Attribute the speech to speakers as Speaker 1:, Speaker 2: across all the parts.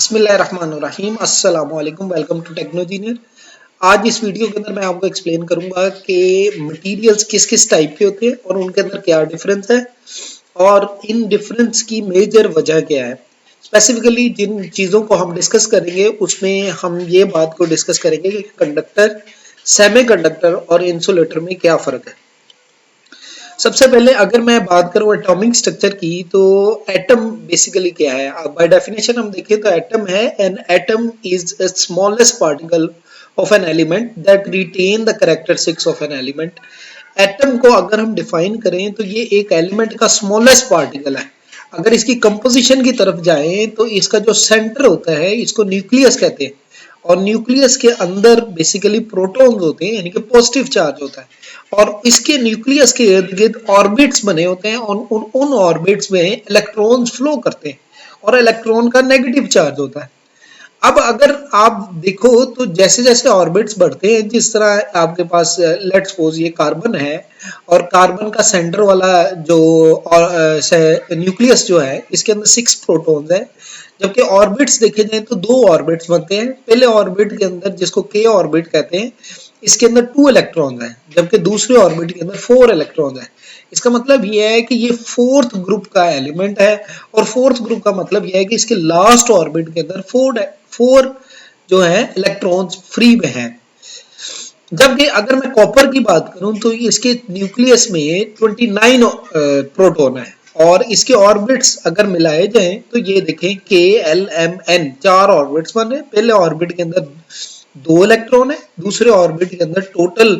Speaker 1: बिस्मिल्लाहिर्रहमानिर्रहीम अस्सलाम वालेकुम वेलकम टू टेक्नोजीनियर। आज इस वीडियो के अंदर मैं आपको एक्सप्लेन करूंगा कि मटेरियल्स किस किस टाइप के होते हैं और उनके अंदर क्या डिफरेंस है और इन डिफरेंस की मेजर वजह क्या है। स्पेसिफिकली जिन चीज़ों को हम डिस्कस करेंगे उसमें हम ये बात को डिस्कस करेंगे कि कंडक्टर, सेमीकंडक्टर और इंसुलेटर में क्या फ़र्क है। सबसे पहले अगर मैं बात करूं एटॉमिक स्ट्रक्चर की तो एटम बेसिकली क्या है। बाय डेफिनेशन हम देखें तो एटम है an atom is a smallest particle of an element that retain the characteristics of an element. Atom को अगर हम डिफाइन करें तो ये एक एलिमेंट का स्मॉलेस्ट पार्टिकल है। अगर इसकी कंपोजिशन की तरफ जाएं तो इसका जो सेंटर होता है इसको न्यूक्लियस कहते हैं और न्यूक्लियस के अंदर बेसिकली प्रोटॉन्स होते हैं यानी कि पॉजिटिव चार्ज होता है और इसके न्यूक्लियस के इर्द गिर्द ऑर्बिट्स बने होते हैं और उन ऑर्बिट्स में इलेक्ट्रॉन्स फ्लो करते हैं और इलेक्ट्रॉन का नेगेटिव चार्ज होता है। अब अगर आप देखो तो जैसे जैसे ऑर्बिट्स बढ़ते हैं, जिस तरह आपके पास लेट्स सपोज ये कार्बन है और कार्बन का सेंटर वाला जो न्यूक्लियस जो है इसके अंदर 6 प्रोटॉन्स है, जबकि ऑर्बिट्स देखे जाए तो 2 ऑर्बिट्स बनते हैं। पहले ऑर्बिट के अंदर जिसको के ऑर्बिट कहते हैं इसके अंदर 2 इलेक्ट्रॉन्स हैं, जबकि दूसरे ऑर्बिट के अंदर 4 इलेक्ट्रॉन्स हैं। इसका मतलब यह है कि ये फोर्थ ग्रुप का एलिमेंट है और फोर्थ ग्रुप का मतलब यह है कि इसके लास्ट ऑर्बिट के अंदर 4 जो है इलेक्ट्रॉन्स फ्री में हैं। जबकि अगर मैं कॉपर की बात करूं तो इसके न्यूक्लियस में 29 प्रोटॉन है और इसके ऑर्बिट्स अगर मिलाए जाएं तो ये देखें के एल एम एन 4 ऑर्बिट्स बन रहे हैं। पहले ऑर्बिट के अंदर 2 इलेक्ट्रॉन है, दूसरे ऑर्बिट के अंदर टोटल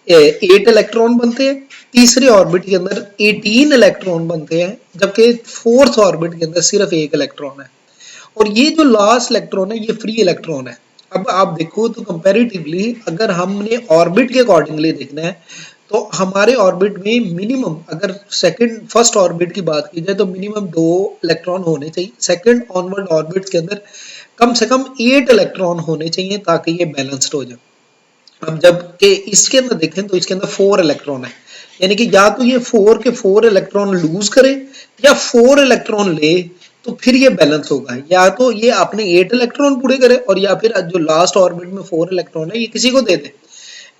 Speaker 1: 8 इलेक्ट्रॉन बनते हैं, तीसरे ऑर्बिट के अंदर 18 इलेक्ट्रॉन बनते हैं, जबकि फोर्थ ऑर्बिट के अंदर सिर्फ 1 इलेक्ट्रॉन है और ये जो लास्ट इलेक्ट्रॉन है ये फ्री इलेक्ट्रॉन है। अब आप देखो तो कंपैरेटिवली अगर हमने ऑर्बिट के अकॉर्डिंगली देखना है तो हमारे ऑर्बिट में मिनिमम अगर फर्स्ट ऑर्बिट की बात की जाए तो मिनिमम 2 इलेक्ट्रॉन होने चाहिए। सेकंड ऑनवर्ड ऑर्बिट के अंदर कम से कम 8 इलेक्ट्रॉन होने चाहिए ताकि ये बैलेंस्ड हो जाए। अब जबकि इसके अंदर देखें तो इसके अंदर 4 इलेक्ट्रॉन है, यानी कि या तो ये 4 के 4 इलेक्ट्रॉन लूज करे या 4 इलेक्ट्रॉन ले तो फिर ये बैलेंस होगा, या तो ये अपने 8 इलेक्ट्रॉन पूरे करे और या फिर जो लास्ट ऑर्बिट में 4 इलेक्ट्रॉन है ये किसी को दे दे।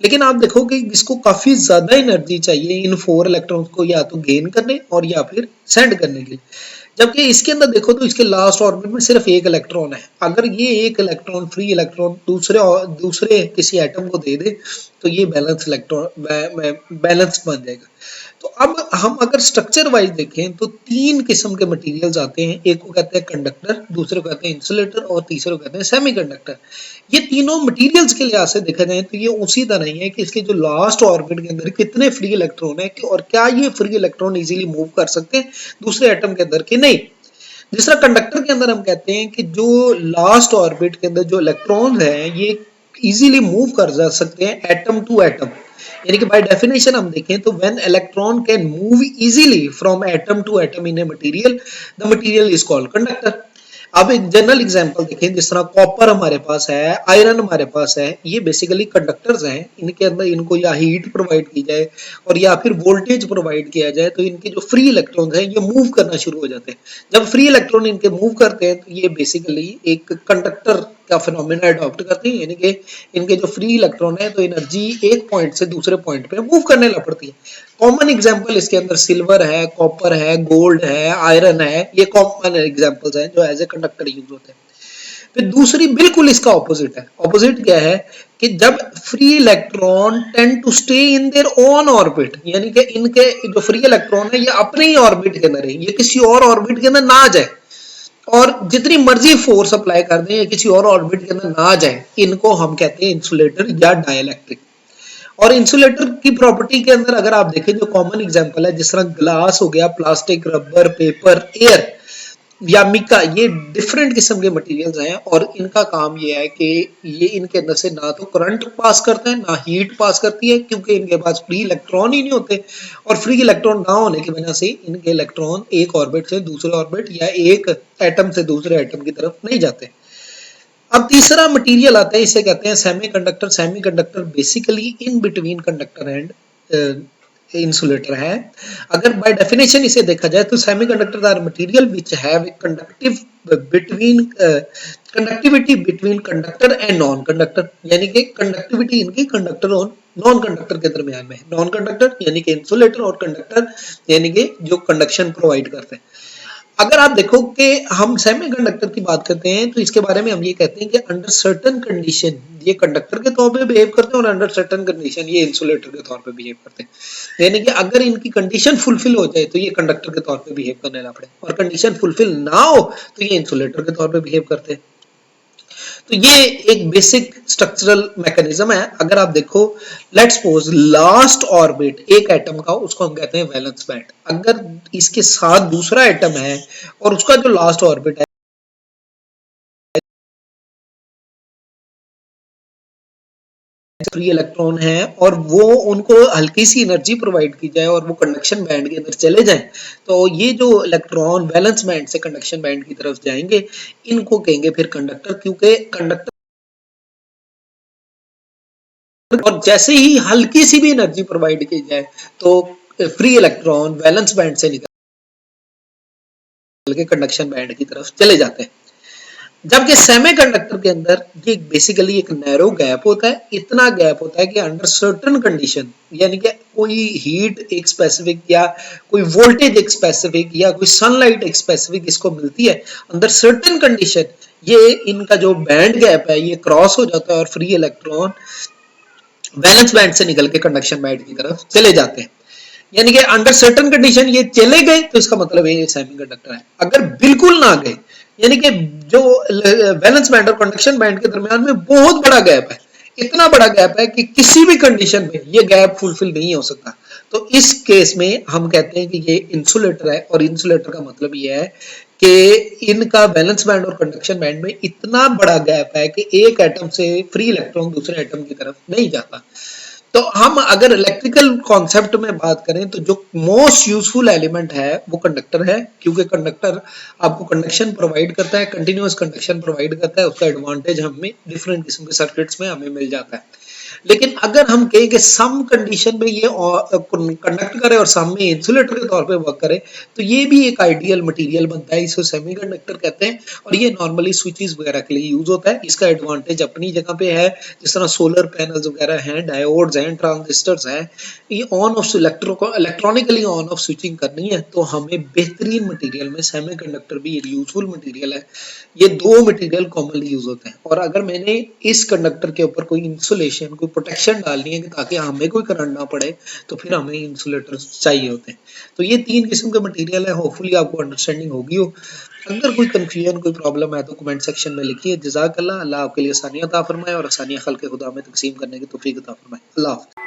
Speaker 1: लेकिन आप देखो कि इसको काफी ज्यादा एनर्जी चाहिए इन 4 इलेक्ट्रॉन्स को या तो गेन करने और या फिर सेंड करने के लिए, जबकि इसके अंदर देखो तो इसके लास्ट ऑर्बिट में सिर्फ 1 इलेक्ट्रॉन है। अगर ये 1 इलेक्ट्रॉन फ्री इलेक्ट्रॉन दूसरे किसी एटम को दे दे तो ये बैलेंस बन जाएगा। तो अब हम अगर स्ट्रक्चर वाइज देखें तो 3 किस्म के मटेरियल्स आते हैं, एक को कहते हैं कंडक्टर, दूसरे को कहते हैं इंसुलेटर और तीसरे को कहते हैं सेमीकंडक्टर। ये तीनों मटेरियल्स के लिहाज से देखा जाए तो ये उसी तरह ही है कि इसके जो लास्ट ऑर्बिट के अंदर कितने फ्री इलेक्ट्रॉन है और क्या ये फ्री इलेक्ट्रॉन इजीली मूव कर सकते हैं दूसरे एटम के अंदर कि नहीं। जिस तरह कंडक्टर के अंदर हम कहते हैं कि जो लास्ट ऑर्बिट के अंदर जो इलेक्ट्रॉन है ये इजीली मूव कर जा सकते हैं एटम टू एटम, यानी कि बाय डेफिनेशन हम देखें तो when electron can move easily from atom to atom in a material the material is called conductor. अब एक जनरल एग्जांपल देखें, जिस तरह कॉपर हमारे पास है, आयरन हमारे पास है, ये बेसिकली कंडक्टर्स हैं। इनके अंदर इनको या हीट प्रोवाइड की जाए और या फिर वोल्टेज प्रोवाइड किया जाए तो इनके जो फ्री इलेक्ट्रॉन्स हैं ये मूव करना शुरू हो जाते हैं। जब फ्री इलेक्ट्रॉन इनके मूव करते हैं तो ये बेसिकली एक कंडक्टर का फिनोमेना अडॉप्ट करते हैं, यानी कि इनके जो फ्री इलेक्ट्रॉन है तो एनर्जी एक पॉइंट से दूसरे पॉइंट पे मूव करने लग पड़ती है। कॉमन एग्जांपल इसके अंदर सिल्वर है, कॉपर है, गोल्ड है, आयरन है, ये कॉमन एग्जांपल्स हैं जो एज ए कंडक्टर यूज होते हैं। फिर दूसरी बिल्कुल इसका ऑपोजिट है। ऑपोजिट क्या है कि जब free electron tend to stay in their own orbit, यानी कि इनके जो फ्री इलेक्ट्रॉन है ये अपने ही ऑर्बिट के अंदर है, ये किसी और ऑर्बिट के अंदर ना जाए और जितनी मर्जी फोर्स अप्लाई कर दें या किसी और ऑर्बिट के अंदर ना जाए, इनको हम कहते हैं इंसुलेटर या डाइलेक्ट्रिक। और इंसुलेटर की प्रॉपर्टी के अंदर अगर आप देखें जो कॉमन एग्जांपल है, जिस तरह ग्लास हो गया, प्लास्टिक, रबर, पेपर, एयर या मिका, ये डिफरेंट किस्म के मटेरियल्स हैं और इनका काम ये है कि ये इनके अंदर से ना तो करंट पास करते हैं ना हीट पास करती है, क्योंकि इनके पास फ्री इलेक्ट्रॉन ही नहीं होते और फ्री इलेक्ट्रॉन ना होने की वजह से इनके इलेक्ट्रॉन एक ऑर्बिट से दूसरे ऑर्बिट या एक एटम से दूसरे एटम की तरफ नहीं जाते। अब तीसरा मटेरियल आता है, इसे कहते हैं semiconductor. Semiconductor basically in between conductor and insulator है। अगर बाय डेफिनेशन इसे देखा जाए तो semiconductor are material which have a conductivity between conductor and non conductor, यानी कि कंडक्टिविटी इनकी कंडक्टर और नॉन कंडक्टर के दरमियान में है। नॉन कंडक्टर यानी कि इंसुलेटर और कंडक्टर यानी कि जो कंडक्शन प्रोवाइड करते हैं। अगर आप देखो कि हम सेमीकंडक्टर की बात करते हैं तो इसके बारे में हम ये कहते हैं कि अंडर सर्टेन कंडीशन ये कंडक्टर के तौर पे बिहेव करते हैं और अंडर सर्टेन कंडीशन ये इंसुलेटर के तौर पे बिहेव करते हैं। यानी कि अगर इनकी कंडीशन फुलफिल हो जाए तो ये कंडक्टर के तौर पे बिहेव करने लग पड़े और कंडीशन फुलफिल ना हो तो ये इंसुलेटर के तौर पे बिहेव करते हैं। तो ये एक बेसिक स्ट्रक्चरल मैकेनिज्म है। अगर आप देखो लेट्स सपोज लास्ट ऑर्बिट एक एटम का उसको हम कहते हैं वैलेंस बैंड। अगर इसके साथ दूसरा एटम है और उसका जो लास्ट ऑर्बिट है फ्री इलेक्ट्रॉन है और वो उनको हल्की सी एनर्जी प्रोवाइड की जाए और वो कंडक्शन बैंड के अंदर चले जाएं, तो ये जो इलेक्ट्रॉन वैलेंस बैंड से कंडक्शन बैंड की तरफ जाएंगे इनको कहेंगे फिर कंडक्टर, क्योंकि कंडक्टर और जैसे ही हल्की सी भी एनर्जी प्रोवाइड की जाए तो फ्री इलेक्ट्रॉन वैलेंस बैंड से निकल के कंडक्शन बैंड की तरफ चले जाते हैं। जबकि सेमीकंडक्टर के अंदर ये बेसिकली एक नैरो गैप होता है। इतना गैप होता है कि अंडर सर्टेन कंडीशन यानी कि कोई हीट एक स्पेसिफिक या कोई वोल्टेज एक स्पेसिफिक या कोई सनलाइट एक स्पेसिफिक इसको मिलती है, अंडर सर्टेन कंडीशन ये इनका जो बैंड गैप है ये क्रॉस हो जाता है और फ्री इलेक्ट्रॉन वैलेंस बैंड से निकल के कंडक्शन बैंड की तरफ चले जाते हैं। यानी कि अंडर सर्टेन कंडीशन ये चले गए तो इसका मतलब ये सेमीकंडक्टर है। अगर बिल्कुल ना गए यानी कि जो वैलेंस बैंड और कंडक्शन बैंड के दरमियान में बहुत बड़ा गैप है, इतना बड़ा गैप है कि किसी भी कंडीशन में ये गैप फुलफिल नहीं हो सकता, तो इस केस में हम कहते हैं कि ये इंसुलेटर है। और इंसुलेटर का मतलब ये है कि इनका वैलेंस बैंड और कंडक्शन बैंड में इतना बड़ा गैप है कि एक एटम से फ्री इलेक्ट्रॉन दूसरे एटम की तरफ नहीं जाता। तो हम अगर इलेक्ट्रिकल कॉन्सेप्ट में बात करें तो जो मोस्ट यूजफुल एलिमेंट है वो कंडक्टर है, क्योंकि कंडक्टर आपको कंडक्शन प्रोवाइड करता है, कंटिन्यूअस कंडक्शन प्रोवाइड करता है। उसका एडवांटेज हमें डिफरेंट किस्म के सर्किट्स में हमें मिल जाता है। लेकिन अगर हम कहें कि सम कंडीशन में ये कंडक्ट करे और सम में इंसुलेटर के तौर पे वर्क करे तो ये भी एक आइडियल मटेरियल बनता है, इसको सेमीकंडक्टर कहते हैं। और ये नॉर्मली स्विचेस वगैरह के लिए यूज होता है। इसका एडवांटेज अपनी जगह पे है, जिस तरह सोलर पैनल्स वगैरह हैं, डायोड्स हैं, ट्रांजिस्टर्स हैं, ये on off electronically on off switching करनी है तो हमें बेहतरीन मटेरियल में सेमीकंडक्टर भी एक यूजफुल मटेरियल है। ये दो मटेरियल कॉमनली यूज होते हैं और अगर मैंने इस कंडक्टर के ऊपर कोई इंसुलेशन कोई प्रोटेक्शन डालनी है कि ताकि हमें कोई करंट ना पड़े तो फिर हमें इंसुलेटर चाहिए होते हैं। तो ये तीन किस्म के मटेरियल है। होपफुली आपको अंडरस्टैंडिंग होगी हो। अगर कोई कंफ्यूजन कोई प्रॉब्लम है तो कमेंट सेक्शन में लिखिए। जज़ाकल्लाह, अल्लाह आपके लिए आसानियां अता फरमाए और आसानियां खल्क़े खुदा में तकसीम करने की तौफीक अता फरमाए। अल्लाह।